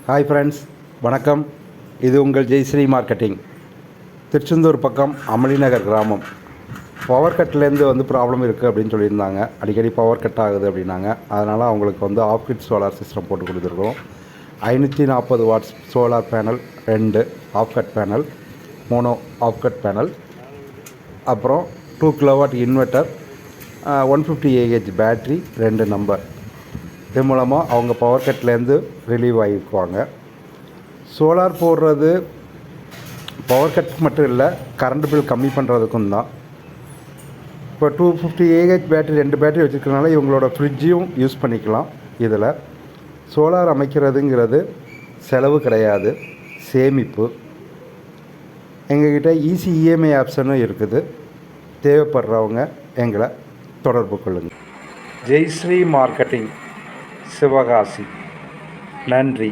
Hi friends, வணக்கம். இது உங்கள் ஜெய்ஸ்ரீ மார்க்கெட்டிங். திருச்செந்தூர் பக்கம் அமளிநகர் கிராமம். பவர் கட்லேருந்து ப்ராப்ளம் இருக்குது அப்படின்னு சொல்லியிருந்தாங்க. அடிக்கடி பவர் கட் ஆகுது அப்படின்னாங்க. அதனால் அவங்களுக்கு ஆஃப் கிட் சோலார் சிஸ்டம் போட்டு கொடுத்துருக்கோம். 540 watts solar panel 2 half cut panel, mono half cut panel, அப்புறம் 2 kilowatt inverter, 150 AH battery 2 number. இது மூலமாக அவங்க பவர் கட்லேருந்து ரிலீவ் ஆகிக்குவாங்க. சோலார் போடுறது பவர் கட் மட்டும் இல்லை, கரண்ட் பில் கம்மி பண்ணுறதுக்கும் தான். இப்போ 250 AH பேட்டரி 2 பேட்டரி வச்சுருக்கனால இவங்களோட ஃப்ரிட்ஜையும் யூஸ் பண்ணிக்கலாம். இதில் சோலார் அமைக்கிறதுங்கிறது செலவு கிடையாது, சேமிப்பு. எங்ககிட்ட ஈஸி EMI ஆப்ஷனும் இருக்குது. தேவைப்படுறவங்க எங்களை தொடர்பு கொள்ளுங்கள். ஜெய்ஸ்ரீ மார்க்கெட்டிங், சிவகாசி. நன்றி.